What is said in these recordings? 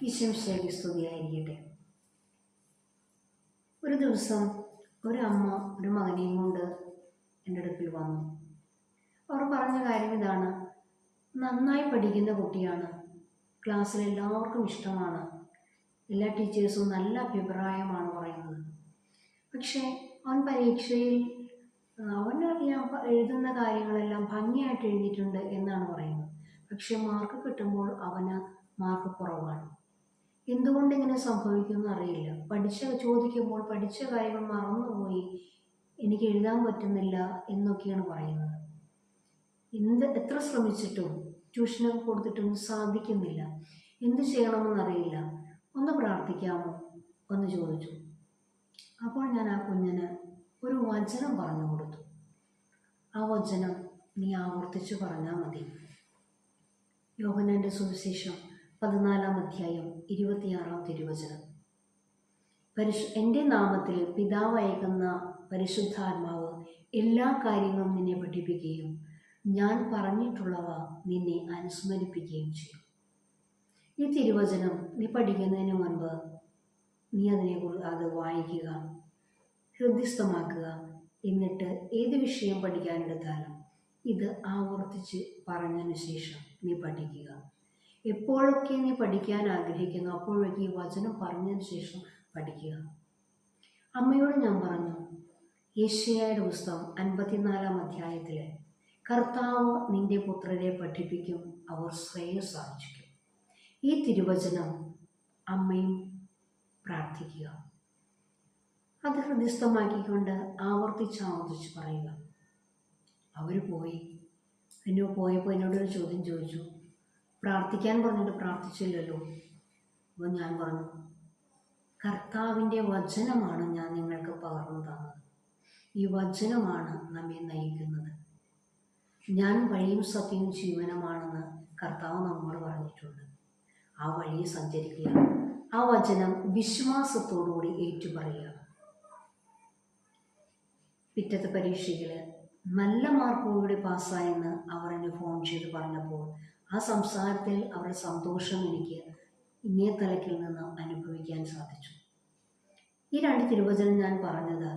ഈശോമിശിഹായ്ക്ക് സ്തുതിയായിരിക്കട്ടെ. ഒരു ദിവസം ഒരമ്മ ഒരു മകനെയും കൊണ്ട് എൻ്റെ അടുക്കൽ വന്നു. അവർ പറഞ്ഞ കാര്യം ഇതാണ്: നന്നായി പഠിക്കുന്ന കുട്ടിയാണ്, ക്ലാസ്സിൽ എല്ലാവർക്കും ഇഷ്ടമാണ്, എല്ലാ ടീച്ചേഴ്സും നല്ല അഭിപ്രായമാണ് പറയുന്നത്. പക്ഷേ അവൻ പരീക്ഷയിൽ അവനറിയാം എഴുതുന്ന കാര്യങ്ങളെല്ലാം ഭംഗിയായിട്ട് എഴുതിയിട്ടുണ്ട് എന്നാണ് പറയുന്നത്. പക്ഷെ മാർക്ക് കിട്ടുമ്പോൾ അവന് മാർക്ക് കുറവാണ്. എന്തുകൊണ്ട് ഇങ്ങനെ സംഭവിക്കുമെന്ന് അറിയില്ല. ചോദിക്കുമ്പോൾ പഠിച്ച കാര്യങ്ങൾ മറന്നുപോയി, എനിക്ക് എഴുതാൻ പറ്റുന്നില്ല എന്നൊക്കെയാണ് പറയുന്നത്. എത്ര ശ്രമിച്ചിട്ടും ട്യൂഷനൊക്കെ കൊടുത്തിട്ടും സാധിക്കുന്നില്ല. എന്ത് ചെയ്യണമെന്നറിയില്ല. ഒന്ന് പ്രാർത്ഥിക്കാമോ എന്ന് ചോദിച്ചു. അപ്പോൾ ഞാൻ ആ കുഞ്ഞിന് ഒരു വചനം പറഞ്ഞു കൊടുത്തു. ആ വചനം നീ ആവർത്തിച്ച് പറഞ്ഞാൽ മതി. യോഹന്നാന്റെ സുവിശേഷം 14-ാം അധ്യായം 26-ാം തിരുവചനം. എൻ്റെ നാമത്തിൽ പിതാവ് അയക്കുന്ന പരിശുദ്ധാത്മാവ് എല്ലാ കാര്യങ്ങളും നിന്നെ പഠിപ്പിക്കുകയും ഞാൻ പറഞ്ഞിട്ടുള്ളവ നിന്നെ അനുസ്മരിപ്പിക്കുകയും ചെയ്യും. ഈ തിരുവചനം നീ പഠിക്കുന്നതിന് മുൻപ് നീ അത് വായിക്കുക, ഹൃദ്യസ്ഥമാക്കുക. എന്നിട്ട് ഏത് വിഷയം പഠിക്കാനെടുത്താലും ഇത് ആവർത്തിച്ച് പറഞ്ഞതിന് ശേഷം നീ പഠിക്കുക. എപ്പോഴൊക്കെ നീ പഠിക്കാൻ ആഗ്രഹിക്കുന്നു അപ്പോഴൊക്കെ ഈ വചനം പറഞ്ഞതിന് ശേഷം പഠിക്കുക. അമ്മയോട് ഞാൻ പറഞ്ഞു, യെശയ്യായുടെ പുസ്തകം 54-ാം അധ്യായത്തിൽ കർത്താവ് നിന്റെ പുത്രരെ പഠിപ്പിക്കും, അവർ ശ്രേയസ് ആർജിക്കും. ഈ തിരുവചനം അമ്മയും പ്രാർത്ഥിക്കുക. അത് ഹൃദയസ്ഥമാക്കിക്കൊണ്ട് ആവർത്തിച്ച് പറയുക. അവർ പോയപ്പോൾ എന്നോടൊരു ചോദ്യം ചോദിച്ചു, പ്രാർത്ഥിക്കാൻ പറഞ്ഞിട്ട് പ്രാർത്ഥിച്ചില്ലല്ലോ. അപ്പോൾ ഞാൻ പറഞ്ഞു, കർത്താവിൻ്റെ വചനമാണ് ഞാൻ നിങ്ങൾക്ക് പകർന്നു തന്നത്. ഈ വചനമാണ് നമ്മെ നയിക്കുന്നത്. ഞാൻ വഴിയും സത്യവും ജീവനുമാണെന്ന് കർത്താവ് നമ്മോട് പറഞ്ഞിട്ടുണ്ട്. ആ വഴിയെ സഞ്ചരിക്കുക. ആ വചനം വിശ്വാസത്തോടുകൂടി ഏറ്റുപറയുക. പിറ്റത്തെ പരീക്ഷയിൽ നല്ല മാർക്കോടുകൂടി പാസ്സായെന്ന് അവർ എന്നെ ഫോൺ ചെയ്ത് പറഞ്ഞപ്പോൾ ആ സംസാരത്തിൽ അവരുടെ സന്തോഷം എനിക്ക് ഇങ്ങേ തലക്കിൽ നിന്ന് അനുഭവിക്കാൻ സാധിച്ചു. ഈ 2 തിരുവചനം ഞാൻ പറഞ്ഞത്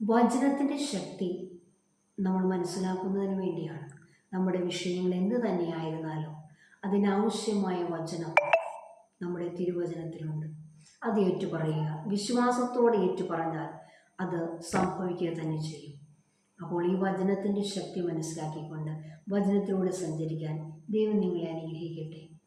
വചനത്തിൻ്റെ ശക്തി നമ്മൾ മനസ്സിലാക്കുന്നതിന് വേണ്ടിയാണ്. നമ്മുടെ വിഷയങ്ങൾ എന്ത് തന്നെയായിരുന്നാലും അതിനാവശ്യമായ വചനം നമ്മുടെ തിരുവചനത്തിലുണ്ട്. അത് ഏറ്റുപറയുക. വിശ്വാസത്തോടെ ഏറ്റുപറഞ്ഞാൽ അത് സംഭവിക്കുക തന്നെ ചെയ്യും. അപ്പോൾ ഈ വചനത്തിൻ്റെ ശക്തി മനസ്സിലാക്കിക്കൊണ്ട് വചനത്തിലൂടെ സഞ്ചരിക്കാൻ ദൈവം നിങ്ങളെ അനുഗ്രഹിക്കട്ടെ.